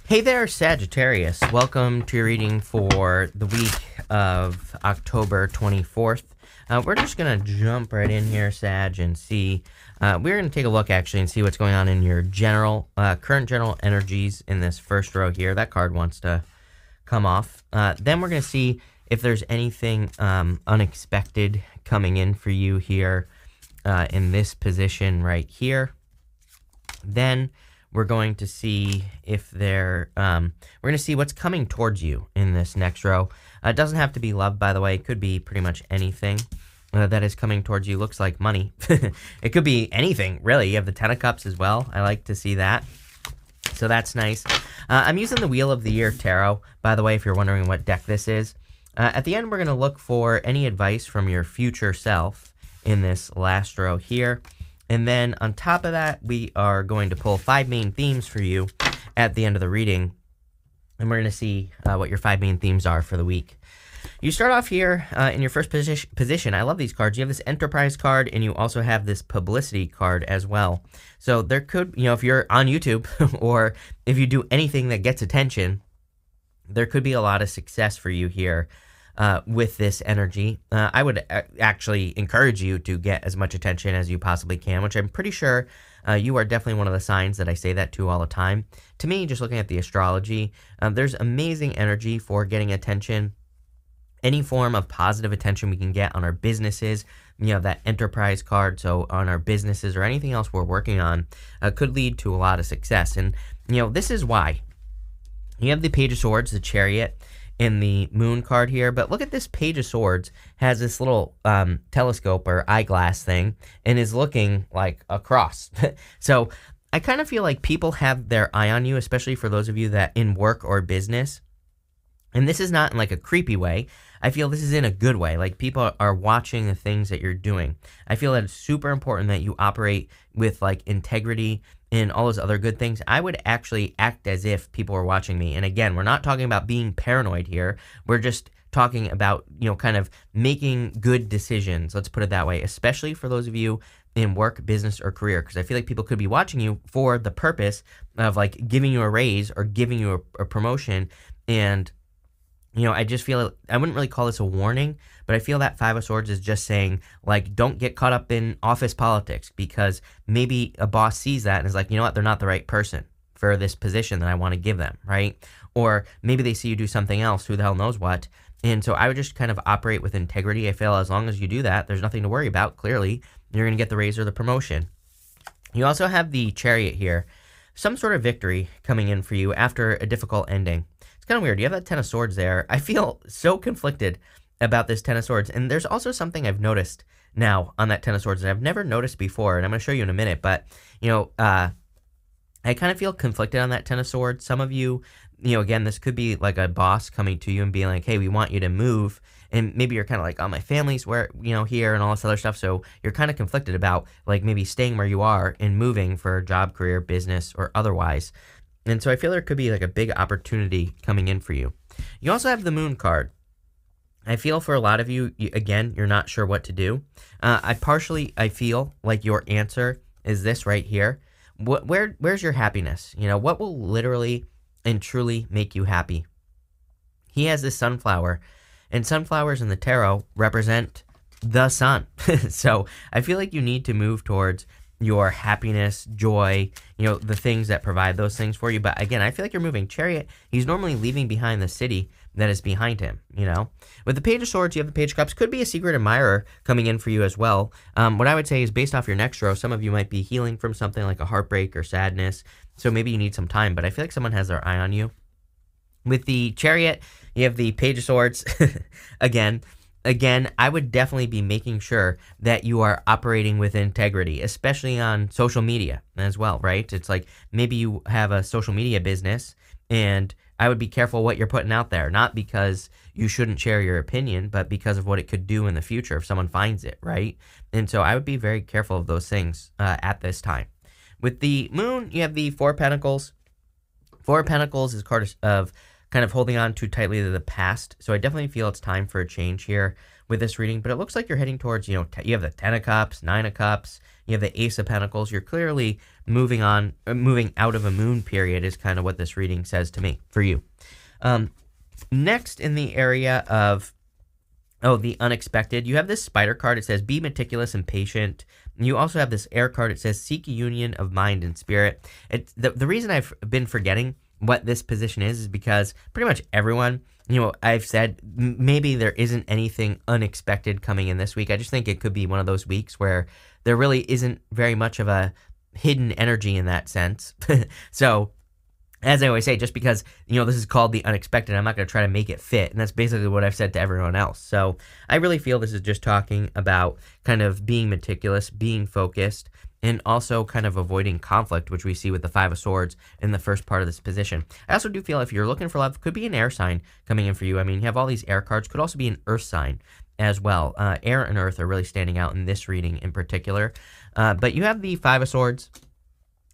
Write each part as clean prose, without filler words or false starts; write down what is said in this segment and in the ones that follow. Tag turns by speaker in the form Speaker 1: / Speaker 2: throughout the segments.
Speaker 1: Hey there, Sagittarius. Welcome to your reading for the week of October 24th. We're just going to jump right in here, Sag, and see. We're going to take a look, actually, and see what's going on in your current general energies in this first row here. That card wants to come off. Then we're going to see if there's anything unexpected coming in for you here in this position right here. Then we're going to see if we're going to see what's coming towards you in this next row. It doesn't have to be love, by the way. It could be pretty much anything that is coming towards you. Looks like money. It could be anything, really. You have the Ten of Cups as well. I like to see that. So that's nice. I'm using the Wheel of the Year Tarot, by the way, if you're wondering what deck this is. At the end, we're going to look for any advice from your future self in this last row here. And then on top of that, we are going to pull 5 main themes for you at the end of the reading. And we're going to see what your 5 main themes are for the week. You start off here in your first position. I love these cards. You have this Enterprise card, and you also have this Publicity card as well. So there could, if you're on YouTube or if you do anything that gets attention, there could be a lot of success for you here. With this energy, I would actually encourage you to get as much attention as you possibly can, which I'm pretty sure you are definitely one of the signs that I say that to all the time. To me, just looking at the astrology, there's amazing energy for getting attention. Any form of positive attention we can get on our businesses, that Enterprise card, so on our businesses or anything else we're working on, could lead to a lot of success. And, this is why. You have the Page of Swords, the Chariot, in the Moon card here, but look at this Page of Swords has this little telescope or eyeglass thing and is looking like across. So I kind of feel like people have their eye on you, especially for those of you that in work or business. And this is not in like a creepy way. I feel this is in a good way. Like people are watching the things that you're doing. I feel that it's super important that you operate with like integrity and all those other good things. I would actually act as if people were watching me. And again, we're not talking about being paranoid here. We're just talking about, kind of making good decisions. Let's put it that way, especially for those of you in work, business, or career, because I feel like people could be watching you for the purpose of like giving you a raise or giving you a promotion. And I just feel, I wouldn't really call this a warning, but I feel that 5 of Swords is just saying, like, don't get caught up in office politics, because maybe a boss sees that and is like, you know what, they're not the right person for this position that I want to give them, right? Or maybe they see you do something else, who the hell knows what. And so I would just kind of operate with integrity. I feel as long as you do that, there's nothing to worry about. Clearly, you're going to get the raise or the promotion. You also have the Chariot here. Some sort of victory coming in for you after a difficult ending. Kind of weird. You have that Ten of Swords there. I feel so conflicted about this Ten of Swords. And there's also something I've noticed now on that Ten of Swords that I've never noticed before. And I'm going to show you in a minute. But, I kind of feel conflicted on that Ten of Swords. Some of you, again, this could be like a boss coming to you and being like, hey, we want you to move. And maybe you're kind of like, oh, my family's where, here and all this other stuff. So you're kind of conflicted about like maybe staying where you are and moving for a job, career, business, or otherwise. And so I feel there could be like a big opportunity coming in for you. You also have the Moon card. I feel for a lot of you, again, you're not sure what to do. I feel like your answer is this right here. Where's your happiness? What will literally and truly make you happy? He has this sunflower, and sunflowers in the tarot represent the sun. So I feel like you need to move towards your happiness, joy, the things that provide those things for you. But again, I feel like you're moving. Chariot, he's normally leaving behind the city that is behind him, With the Page of Swords, you have the Page of Cups. Could be a secret admirer coming in for you as well. What I would say is based off your next row, some of you might be healing from something like a heartbreak or sadness. So maybe you need some time, but I feel like someone has their eye on you. With the Chariot, you have the Page of Swords. Again, I would definitely be making sure that you are operating with integrity, especially on social media as well, right? It's like maybe you have a social media business, and I would be careful what you're putting out there, not because you shouldn't share your opinion, but because of what it could do in the future if someone finds it, right? And so I would be very careful of those things at this time. With the Moon, you have the Four of Pentacles. Four of Pentacles is a card of kind of holding on too tightly to the past. So I definitely feel it's time for a change here with this reading, but it looks like you're heading towards, you have the 10 of cups, 9 of cups, you have the ace of pentacles. You're clearly moving out of a moon period is kind of what this reading says to me for you. Next, in the area of the unexpected, you have this spider card. It says, be meticulous and patient. You also have this air card. It says, seek a union of mind and spirit. The reason I've been forgetting what this position is because pretty much everyone, I've said maybe there isn't anything unexpected coming in this week. I just think it could be one of those weeks where there really isn't very much of a hidden energy in that sense. So, as I always say, just because, this is called the unexpected, I'm not going to try to make it fit. And that's basically what I've said to everyone else. So I really feel this is just talking about kind of being meticulous, being focused, and also kind of avoiding conflict, which we see with the Five of Swords in the first part of this position. I also do feel if you're looking for love, could be an air sign coming in for you. I mean, you have all these air cards, could also be an earth sign as well. Air and earth are really standing out in this reading in particular. But you have the Five of Swords.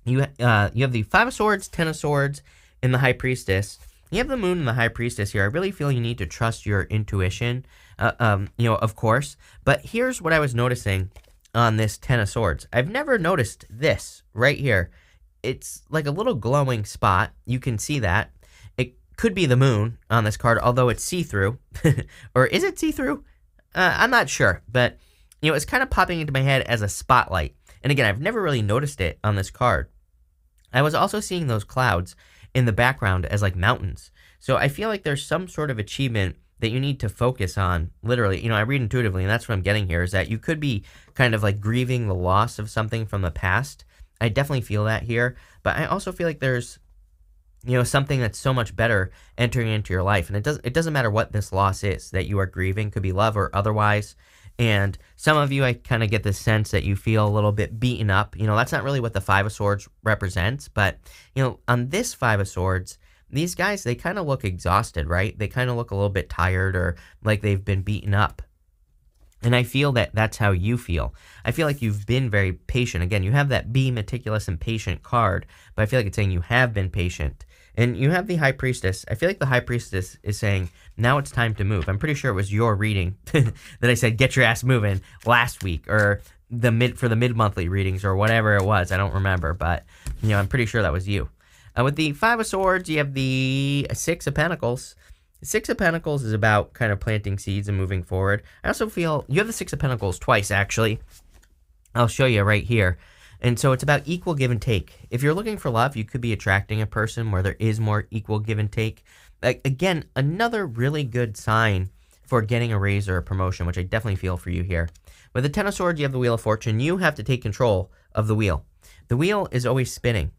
Speaker 1: You have the Five of Swords, 10 of Swords, and the High Priestess. You have the Moon and the High Priestess here. I really feel you need to trust your intuition, of course. But here's what I was noticing on this 10 of Swords. I've never noticed this right here. It's like a little glowing spot. You can see that. It could be the moon on this card, although it's see-through. Or is it see-through? I'm not sure. But, it's kind of popping into my head as a spotlight. And again, I've never really noticed it on this card. I was also seeing those clouds in the background as like mountains. So I feel like there's some sort of achievement that you need to focus on. Literally, I read intuitively, and that's what I'm getting here, is that you could be kind of like grieving the loss of something from the past. I definitely feel that here. But I also feel like there's, something that's so much better entering into your life. And it doesn't matter what this loss is that you are grieving. Could be love or otherwise. And some of you, I kind of get this sense that you feel a little bit beaten up. That's not really what the Five of Swords represents. But, on this Five of Swords, these guys, they kind of look exhausted, right? They kind of look a little bit tired or like they've been beaten up. And I feel that that's how you feel. I feel like you've been very patient. Again, you have that be meticulous and patient card, but I feel like it's saying you have been patient. And you have the High Priestess. I feel like the High Priestess is saying, now it's time to move. I'm pretty sure it was your reading that I said, get your ass moving last week, or for the mid-monthly readings, or whatever it was. I don't remember, but, I'm pretty sure that was you. With the Five of Swords, you have the Six of Pentacles. The Six of Pentacles is about kind of planting seeds and moving forward. I also feel you have the Six of Pentacles twice, actually. I'll show you right here. And so it's about equal give and take. If you're looking for love, you could be attracting a person where there is more equal give and take. Again, another really good sign for getting a raise or a promotion, which I definitely feel for you here. With the Ten of Swords, you have the Wheel of Fortune. You have to take control of the wheel. The wheel is always spinning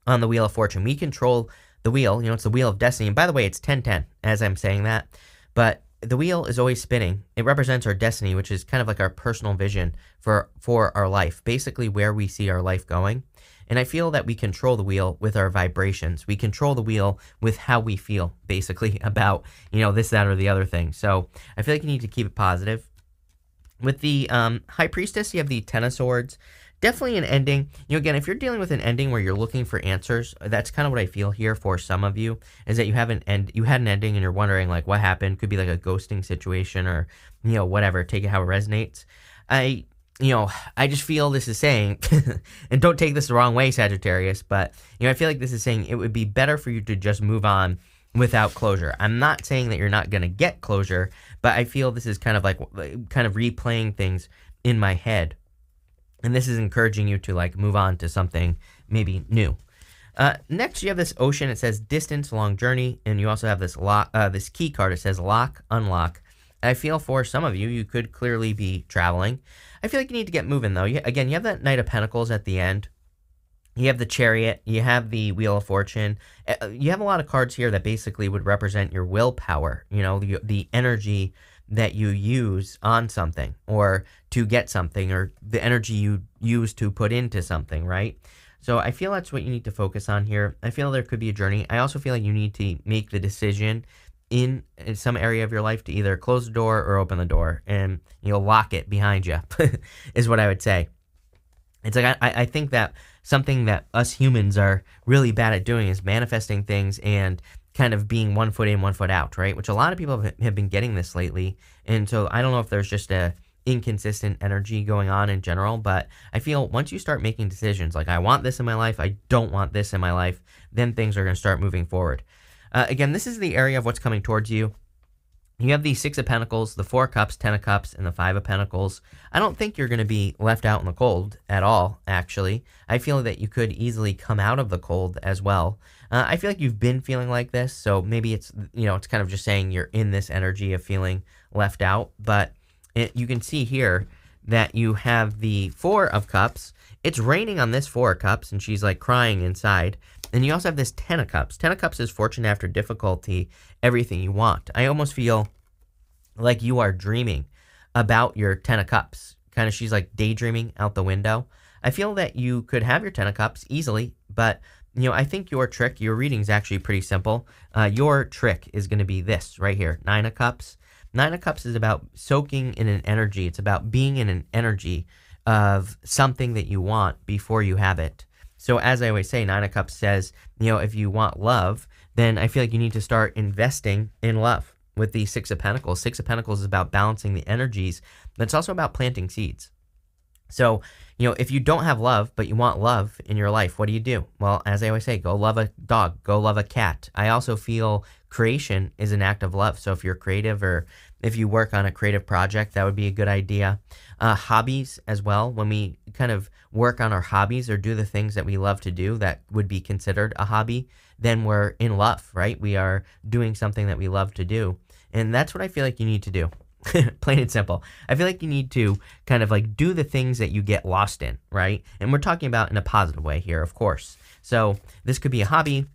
Speaker 1: on the Wheel of Fortune. We control the wheel. It's the Wheel of Destiny. And by the way, it's 10-10 as I'm saying that. But the wheel is always spinning. It represents our destiny, which is kind of like our personal vision for our life, basically where we see our life going. And I feel that we control the wheel with our vibrations. We control the wheel with how we feel, basically, about, this, that, or the other thing. So I feel like you need to keep it positive. With the High Priestess, you have the Ten of Swords. Definitely an ending. Again, if you're dealing with an ending where you're looking for answers, that's kind of what I feel here for some of you, is that you had an ending and you're wondering, like, what happened. Could be like a ghosting situation or, whatever. Take it how it resonates. I just feel this is saying, and don't take this the wrong way, Sagittarius, but, I feel like this is saying it would be better for you to just move on without closure. I'm not saying that you're not going to get closure, but I feel this is kind of replaying things in my head. And this is encouraging you to move on to something maybe new. Next, you have this ocean. It says distance, long journey. And you also have this this key card. It says lock, unlock. I feel for some of you, you could clearly be traveling. I feel like you need to get moving, though. Again, you have that Knight of Pentacles at the end. You have the Chariot. You have the Wheel of Fortune. You have a lot of cards here that basically would represent your willpower, the energy that you use on something or to get something, or the energy you use to put into something, right? So I feel that's what you need to focus on here. I feel there could be a journey. I also feel like you need to make the decision in some area of your life to either close the door or open the door, and lock it behind you is what I would say. It's like I think that something that us humans are really bad at doing is manifesting things and kind of being 1 foot in, 1 foot out, right? Which a lot of people have been getting this lately. And so I don't know if there's just a inconsistent energy going on in general, but I feel once you start making decisions like I want this in my life, I don't want this in my life, then things are going to start moving forward. Again, this is the area of what's coming towards you. You have the Six of Pentacles, the Four of Cups, Ten of Cups, and the Five of Pentacles. I don't think you're going to be left out in the cold at all, actually. I feel that you could easily come out of the cold as well. I feel like you've been feeling like this, so maybe it's, it's kind of just saying you're in this energy of feeling left out. But you can see here that you have the Four of Cups. It's raining on this Four of Cups, and she's like crying inside. And you also have this Ten of Cups. Ten of Cups is fortune after difficulty, everything you want. I almost feel like you are dreaming about your Ten of Cups. Kind of, she's like daydreaming out the window. I feel that you could have your Ten of Cups easily, but, I think your reading is actually pretty simple. Your trick is going to be this right here, Nine of Cups. Nine of Cups is about soaking in an energy. It's about being in an energy of something that you want before you have it. So as I always say, Nine of Cups says, if you want love, then I feel like you need to start investing in love. With the Six of Pentacles, Six of Pentacles is about balancing the energies, but it's also about planting seeds. So, if you don't have love, but you want love in your life, what do you do? Well, as I always say, go love a dog, go love a cat. I also feel creation is an act of love. So if you're creative or if you work on a creative project, that would be a good idea. Hobbies as well. When we kind of work on our hobbies or do the things that we love to do, that would be considered a hobby, then we're in love, right? We are doing something that we love to do. And that's what I feel like you need to do. Plain and simple. I feel like you need to kind of like do the things that you get lost in, right? And we're talking about in a positive way here, of course. So this could be a hobby,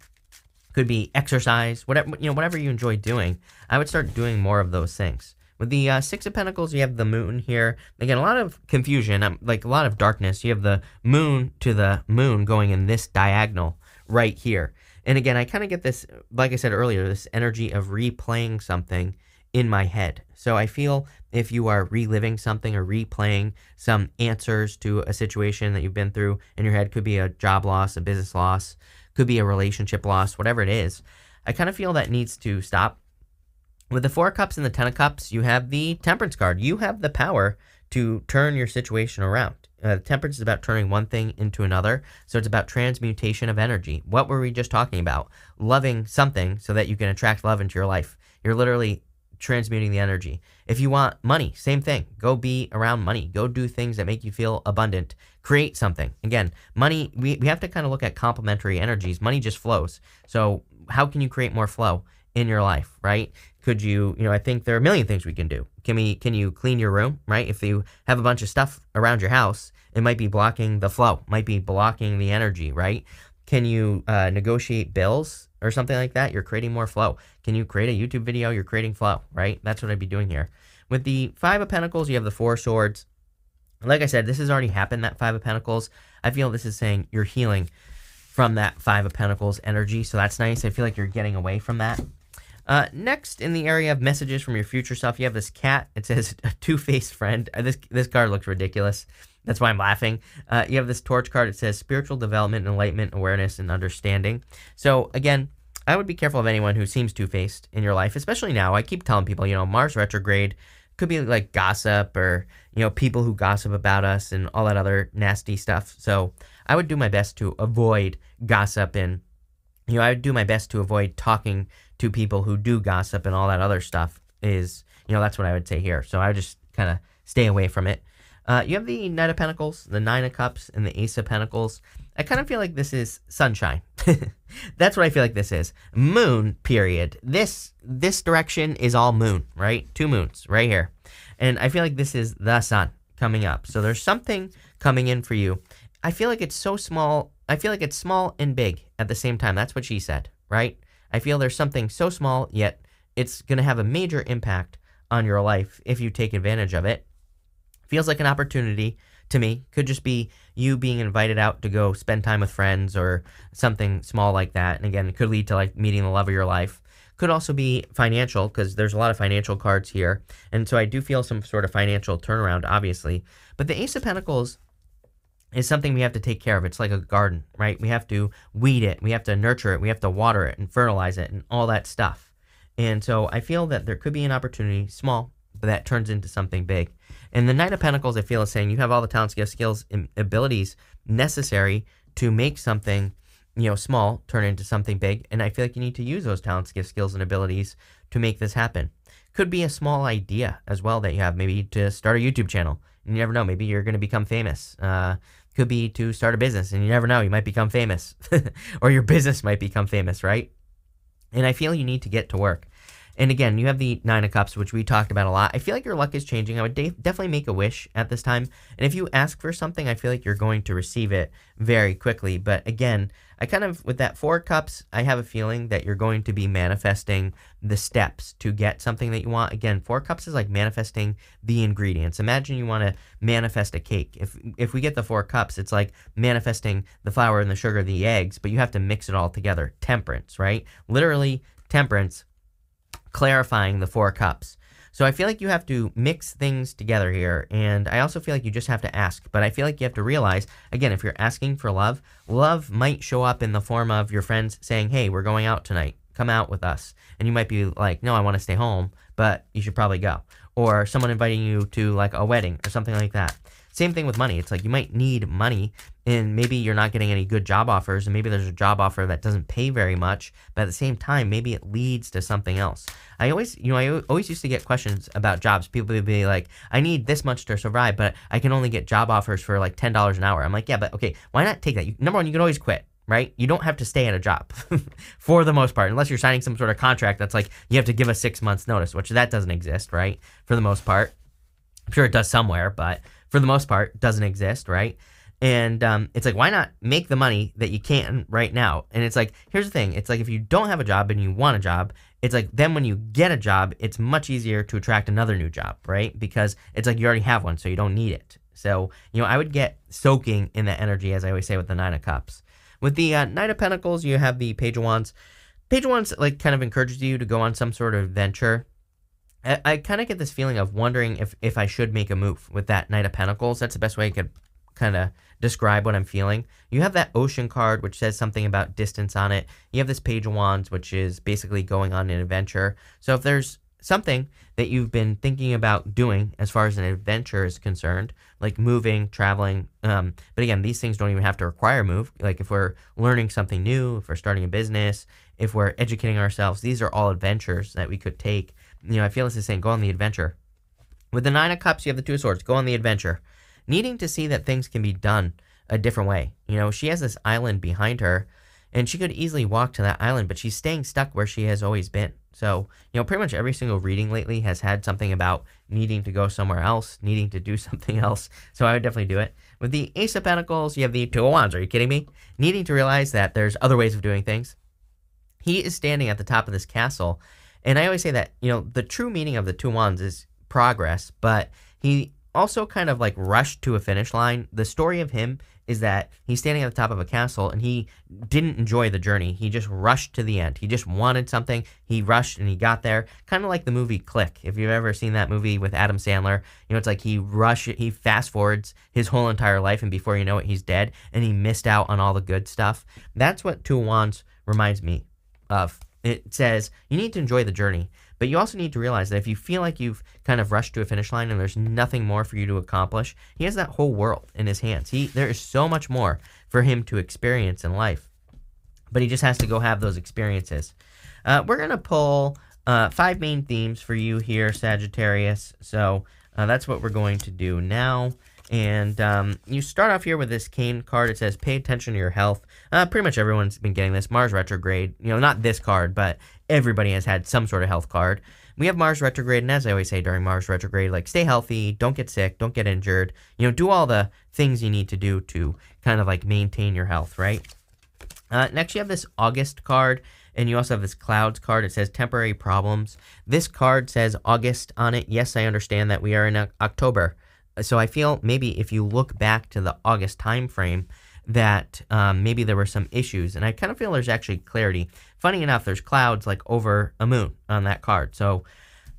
Speaker 1: could be exercise, whatever you enjoy doing. I would start doing more of those things. With the Six of Pentacles, you have the moon here. Again, a lot of confusion, like a lot of darkness. You have the moon to the moon going in this diagonal right here. And again, I kind of get this, like I said earlier, this energy of replaying something in my head. So I feel if you are reliving something or replaying some answers to a situation that you've been through in your head, could be a job loss, a business loss, could be a relationship loss, whatever it is, I kind of feel that needs to stop. With the Four of Cups and the Ten of Cups, you have the Temperance card. You have the power to turn your situation around. Temperance is about turning one thing into another, so it's about transmutation of energy. What were we just talking about? Loving something so that you can attract love into your life. You're literally transmuting the energy. If you want money, same thing. Go be around money. Go do things that make you feel abundant. Create something. Again, money, we have to kind of look at complementary energies. Money just flows. So how can you create more flow in your life, right? Could you, I think there are a million things we can do. Can you clean your room, right? If you have a bunch of stuff around your house, it might be blocking the flow, might be blocking the energy, right? Can you negotiate bills or something like that? You're creating more flow. Can you create a YouTube video? You're creating flow, right? That's what I'd be doing here. With the Five of Pentacles, you have the Four of Swords. Like I said, this has already happened, that Five of Pentacles. I feel this is saying you're healing from that Five of Pentacles energy, so that's nice. I feel like you're getting away from that. Next, in the area of messages from your future self, you have this cat. It says, a two-faced friend. This card looks ridiculous. That's why I'm laughing. You have this Torch card. It says spiritual development, enlightenment, awareness, and understanding. So, again, I would be careful of anyone who seems two-faced in your life, especially now. I keep telling people, Mars retrograde could be like gossip or, people who gossip about us and all that other nasty stuff. So I would do my best to avoid gossip and, I would do my best to avoid talking to people who do gossip and all that other stuff is, that's what I would say here. So I would just kind of stay away from it. You have the Knight of Pentacles, the Nine of Cups, and the Ace of Pentacles. I kind of feel like this is sunshine. That's what I feel like this is. Moon, period. This direction is all moon, right? Two moons right here. And I feel like this is the sun coming up. So there's something coming in for you. I feel like it's so small. I feel like it's small and big at the same time. That's what she said, right? I feel there's something so small, yet it's going to have a major impact on your life if you take advantage of it. Feels like an opportunity to me. Could just be you being invited out to go spend time with friends or something small like that. And again, it could lead to like meeting the love of your life. Could also be financial because there's a lot of financial cards here. And so I do feel some sort of financial turnaround, obviously. But the Ace of Pentacles is something we have to take care of. It's like a garden, right? We have to weed it, we have to nurture it, we have to water it and fertilize it and all that stuff. And so I feel that there could be an opportunity, small, but that turns into something big. And the Knight of Pentacles, I feel, is saying you have all the talents, gifts, skills, and abilities necessary to make something, small turn into something big. And I feel like you need to use those talents, gifts, skills, and abilities to make this happen. Could be a small idea as well that you have, maybe to start a YouTube channel. You never know, maybe you're going to become famous. Could be to start a business, and you never know, you might become famous. Or your business might become famous, right? And I feel you need to get to work. And again, you have the Nine of Cups, which we talked about a lot. I feel like your luck is changing. I would definitely make a wish at this time. And if you ask for something, I feel like you're going to receive it very quickly. But again, with that Four of Cups, I have a feeling that you're going to be manifesting the steps to get something that you want. Again, Four of Cups is like manifesting the ingredients. Imagine you want to manifest a cake. If we get the Four of Cups, it's like manifesting the flour and the sugar, the eggs, but you have to mix it all together. Temperance, right? Literally temperance, clarifying the Four Cups. So I feel like you have to mix things together here, and I also feel like you just have to ask. But I feel like you have to realize, again, if you're asking for love, love might show up in the form of your friends saying, hey, we're going out tonight, come out with us. And you might be like, no, I want to stay home, but you should probably go. Or someone inviting you to like a wedding or something like that. Same thing with money. It's like you might need money, and maybe you're not getting any good job offers, and maybe there's a job offer that doesn't pay very much, but at the same time, maybe it leads to something else. I always used to get questions about jobs. People would be like, I need this much to survive, but I can only get job offers for like $10 an hour. I'm like, yeah, but okay, why not take that? Number one, you can always quit, right? You don't have to stay at a job for the most part, unless you're signing some sort of contract that's like, you have to give a 6 months notice, which that doesn't exist, right? For the most part. I'm sure it does somewhere, but for the most part, doesn't exist, right? And it's like, why not make the money that you can right now? And it's like, here's the thing. It's like, if you don't have a job and you want a job, it's like, then when you get a job, it's much easier to attract another new job, right? Because it's like you already have one, so you don't need it. So, I would get soaking in that energy, as I always say with the Nine of Cups. With the Knight of Pentacles, you have the Page of Wands. Page of Wands like kind of encourages you to go on some sort of venture. I kind of get this feeling of wondering if I should make a move with that Knight of Pentacles. That's the best way I could kind of describe what I'm feeling. You have that Ocean card, which says something about distance on it. You have this Page of Wands, which is basically going on an adventure. So if there's something that you've been thinking about doing as far as an adventure is concerned, like moving, traveling, but again, these things don't even have to require a move. Like if we're learning something new, if we're starting a business, if we're educating ourselves, these are all adventures that we could take. I feel this is saying go on the adventure. With the Nine of Cups, you have the Two of Swords. Go on the adventure. Needing to see that things can be done a different way. She has this island behind her, and she could easily walk to that island, but she's staying stuck where she has always been. So, pretty much every single reading lately has had something about needing to go somewhere else, needing to do something else. So I would definitely do it. With the Ace of Pentacles, you have the Two of Wands. Are you kidding me? Needing to realize that there's other ways of doing things. He is standing at the top of this castle. And I always say that, the true meaning of the Two of Wands is progress, but he also kind of like rushed to a finish line. The story of him is that he's standing at the top of a castle and he didn't enjoy the journey. He just rushed to the end. He just wanted something. He rushed and he got there. Kind of like the movie Click. If you've ever seen that movie with Adam Sandler, it's like he fast forwards his whole entire life, and before you know it, he's dead and he missed out on all the good stuff. That's what Two of Wands reminds me of. It says you need to enjoy the journey, but you also need to realize that if you feel like you've kind of rushed to a finish line and there's nothing more for you to accomplish, he has that whole world in his hands. There is so much more for him to experience in life, but he just has to go have those experiences. We're going to pull 5 main themes for you here, Sagittarius. So that's what we're going to do now. And you start off here with this Cane card. It says, pay attention to your health. Pretty much everyone's been getting this. Mars retrograde. Not this card, but everybody has had some sort of health card. We have Mars retrograde, and as I always say during Mars retrograde, like stay healthy, don't get sick, don't get injured. Do all the things you need to do to kind of like maintain your health, right? Next, you have this August card, and you also have this Clouds card. It says temporary problems. This card says August on it. Yes, I understand that we are in October. So I feel maybe if you look back to the August time frame that maybe there were some issues. And I kind of feel there's actually clarity. Funny enough, there's clouds like over a moon on that card. So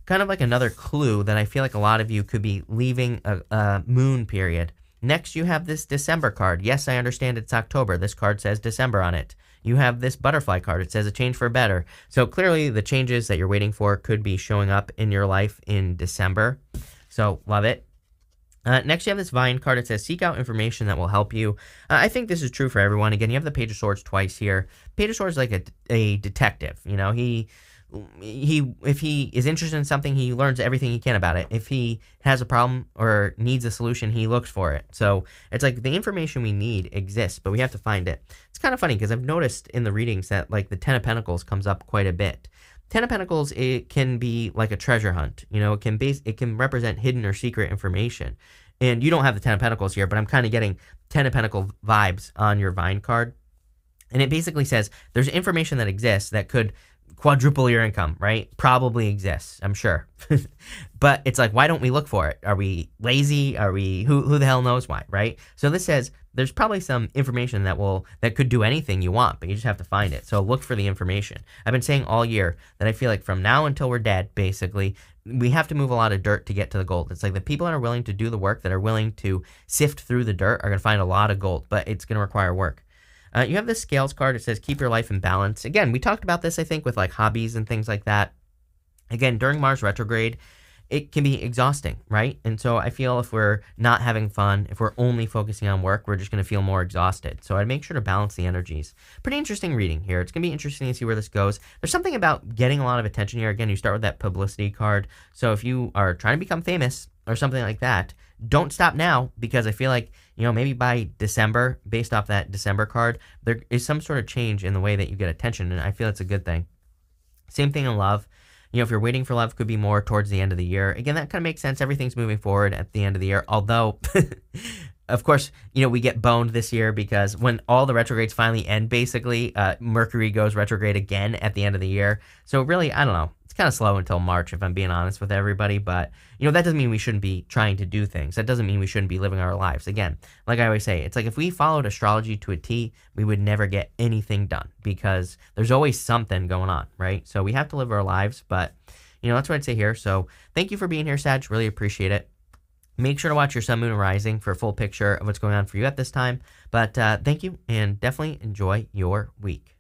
Speaker 1: kind of like another clue that I feel like a lot of you could be leaving a moon period. Next, you have this December card. Yes, I understand it's October. This card says December on it. You have this butterfly card. It says a change for better. So clearly the changes that you're waiting for could be showing up in your life in December. So love it. Next, you have this Vine card. It says, seek out information that will help you. I think this is true for everyone. Again, you have the Page of Swords twice here. Page of Swords is like a detective. You know, if he is interested in something, he learns everything he can about it. If he has a problem or needs a solution, he looks for it. So it's like the information we need exists, but we have to find it. It's kind of funny because I've noticed in the readings that like the Ten of Pentacles comes up quite a bit. Ten of Pentacles, it can be like a treasure hunt. You know, it can represent hidden or secret information. And you don't have the Ten of Pentacles here, but I'm kind of getting Ten of Pentacles vibes on your Vine card. And it basically says there's information that exists that could quadruple your income, right? Probably exists, I'm sure. But it's like, why don't we look for it? Are we lazy? Are we, who the hell knows why, right? So this says there's probably some information that could do anything you want, but you just have to find it. So look for the information. I've been saying all year that I feel like from now until we're dead, basically, we have to move a lot of dirt to get to the gold. It's like the people that are willing to do the work, that are willing to sift through the dirt, are going to find a lot of gold, but it's going to require work. You have this Scales card. It says, keep your life in balance. Again, we talked about this, I think, with like hobbies and things like that. Again, during Mars retrograde, it can be exhausting, right? And so I feel if we're not having fun, if we're only focusing on work, we're just going to feel more exhausted. So I'd make sure to balance the energies. Pretty interesting reading here. It's going to be interesting to see where this goes. There's something about getting a lot of attention here. Again, you start with that publicity card. So if you are trying to become famous or something like that, don't stop now, because I feel like, you know, maybe by December, based off that December card, there is some sort of change in the way that you get attention, and I feel it's a good thing. Same thing in love. You know, if you're waiting for love, could be more towards the end of the year. Again, that kind of makes sense. Everything's moving forward at the end of the year, although, of course, you know, we get boned this year because when all the retrogrades finally end, basically, Mercury goes retrograde again at the end of the year. So really, I don't know. It's kind of slow until March, if I'm being honest with everybody. But, you know, that doesn't mean we shouldn't be trying to do things. That doesn't mean we shouldn't be living our lives. Again, like I always say, it's like if we followed astrology to a T, we would never get anything done because there's always something going on, right? So we have to live our lives. But, you know, that's what I'd say here. So thank you for being here, Sag. Really appreciate it. Make sure to watch your sun, moon, and rising for a full picture of what's going on for you at this time. But thank you, and definitely enjoy your week.